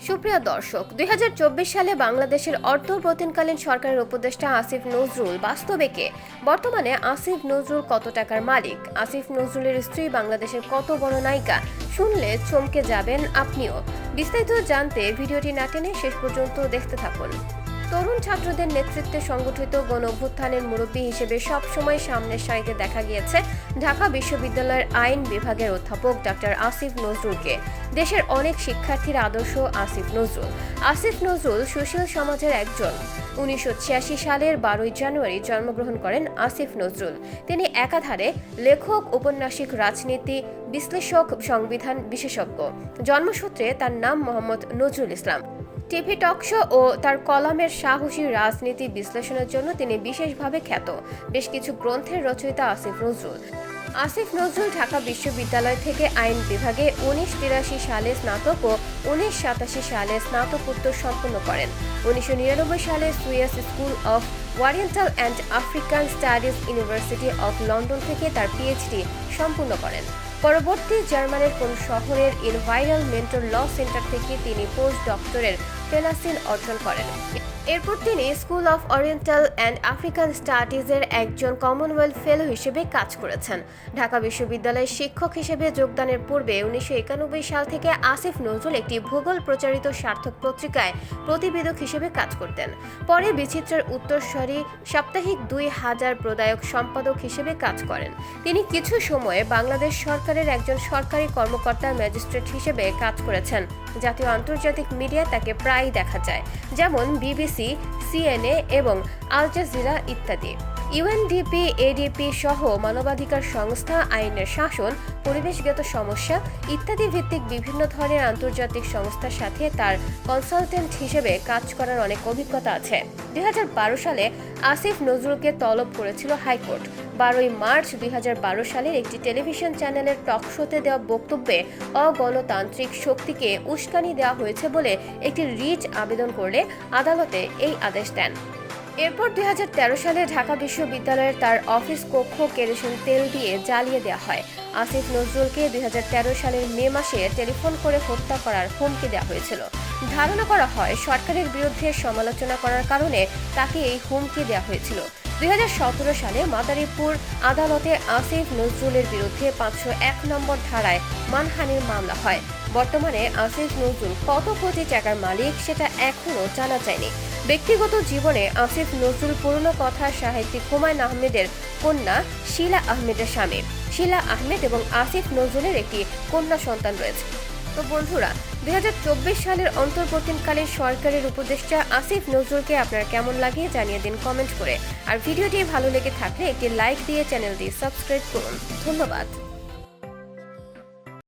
সুপ্রিয় দর্শক, ২০২৪ সালে বাংলাদেশের অন্তর্বর্তীকালীন সরকারের উপদেষ্টা আসিফ নজরুল বাস্তবে কে? বর্তমানে আসিফ নজরুল কত টাকার মালিক? আসিফ নজরুলের স্ত্রী বাংলাদেশের কত বড় নায়িকা? শুনলে চমকে যাবেন আপনিও। বিস্তারিত জানতে ভিডিওটি না টেনে শেষ পর্যন্ত দেখতে থাকুন। তরুণ ছাত্রদের নেতৃত্বে সংগঠিত গণ অভ্যুত্থানের মুরব্বী হিসেবে সবসময় সামনের সারিতে দেখা গিয়েছে ঢাকা বিশ্ববিদ্যালয়ের আইন বিভাগের অধ্যাপক ডক্টর আসিফ নজরুলকে। দেশের অনেক শিক্ষার্থীর আদর্শ আসিফ নজরুল। আসিফ নজরুল সুশীল সমাজের একজন। ১৯৮৬ সালের ১২ই জানুয়ারি জন্মগ্রহণ করেন আসিফ নজরুল। তিনি একাধারে লেখক, ঔপন্যাসিক, রাজনীতি বিশ্লেষক, সংবিধান বিশেষজ্ঞ। জন্মসূত্রে তার নাম Mohammad Nazrul Islam. TV talk show ও তার কলামের সাহসী রাজনীতি বিশ্লেষণের জন্য তিনি বিশেষভাবে খ্যাত। বেশ কিছু গ্রন্থের রচয়িতা আসিফ নজরুল। আসিফ নজরুল ঢাকা বিশ্ববিদ্যালয় থেকে আইন বিভাগে ১৯৮৩ সালে স্নাতক ও ১৯৮৭ সালে স্নাতকোত্তর সম্পন্ন করেন। ১৯৯৯ সালে Suez school of Oriental and African studies university of London থেকে তার পিএইচডি সম্পূর্ণ করেন। পরবর্তী জার্মানির কোন শহরের এনভায়রনমেন্টাল ল সেন্টার থেকে তিনি পোস্ট ডক্টরের ফেলোশিপ অর্জন করেন। এরপর তিনি School of Oriental and African স্টাডিজের একজন কমনওয়েলথ ফেলো হিসেবে কাজ করেছেন। ঢাকা বিশ্ববিদ্যালয়ের শিক্ষক হিসেবে যোগদানের পূর্বে ১৯৯১ সাল থেকে আসিফ নজরুল একটি ভূগোল প্রচারিত সার্থক পত্রিকায় প্রতিবেদক হিসেবে কাজ করতেন। পরে বিচিত্রার উত্তরসূরি সাপ্তাহিক ২০০০ প্রদায়ক সম্পাদক হিসেবে কাজ করেন। তিনি কিছু সময়ে বাংলাদেশ সরকারের একজন সরকারি কর্মকর্তা ম্যাজিস্ট্রেট হিসেবে কাজ করেছেন। জাতীয় আন্তর্জাতিক মিডিয়ায় তাকে প্রায়ই দেখা যায়, যেমন বিবিসি, সিএনএ এবং আল জাজিরা ইত্যাদি। ইউএনডিপি, এডিপি সহ মানবাধিকার সংস্থা, আইনের শাসন, পরিবেশগত সমস্যা ইত্যাদি ভিত্তিক বিভিন্ন ধরনের আন্তর্জাতিক সংস্থার সাথে তার কনসালটেন্ট হিসেবে কাজ করার অনেক অভিজ্ঞতা আছে। ২০১২ সালে আসিফ নজরুলকে তলব করেছিল হাইকোর্ট। ১২ই মার্চ ২০১২ সালের একটি টেলিভিশন চ্যানেলের টক শোতে দেওয়া বক্তব্যে অগণতান্ত্রিক শক্তিকে উস্কানি দেওয়া হয়েছে বলে একটি রিট আবেদন করলে আদালতে এই আদেশ দেন। এরপর ২০১৩ সালে ঢাকা বিশ্ববিদ্যালয়ের তার অফিস কক্ষ কেরোসিন তেল দিয়ে জ্বালিয়ে দেওয়া হয়। আসিফ নজরুলকে ২০১৩ সালের মে মাসে টেলিফোন করে হত্যা করার হুমকি দেওয়া হয়েছিল। ধারণা করা হয় সরকারের বিরুদ্ধে সমালোচনা করার কারণে তাকে এই হুমকি দেওয়া হয়েছিল। ২০১৭ সালে মাদারীপুর আদালতে আসিফ নজরুলের বিরুদ্ধে ৫০১ নম্বর ধারায় মানহানির মামলা হয়। বর্তমানে আসিফ নজরুল কত কোটি টাকার মালিক সেটা এখনও জানা যায়নি। ব্যক্তিগত জীবনে আসিফ নজরুল পুরনো কথার সাহিত্যিক হুমায়ুন আহমেদের কন্যা শিলা আহমেদের স্বামী। শিলা আহমেদ এবং আসিফ নজরুলের একটি কন্যা সন্তান রয়েছে। তো বন্ধুরা, ২০২৪ সালের অন্তর্বর্তীকালীন সরকারের উপদেষ্টা আসিফ নজরুলকে আপনার কেমন লাগে জানিয়ে দিন কমেন্ট করে। আর ভিডিওটি ভালো লেগে থাকলে একটি লাইক দিয়ে চ্যানেলটি সাবস্ক্রাইব করুন। ধন্যবাদ।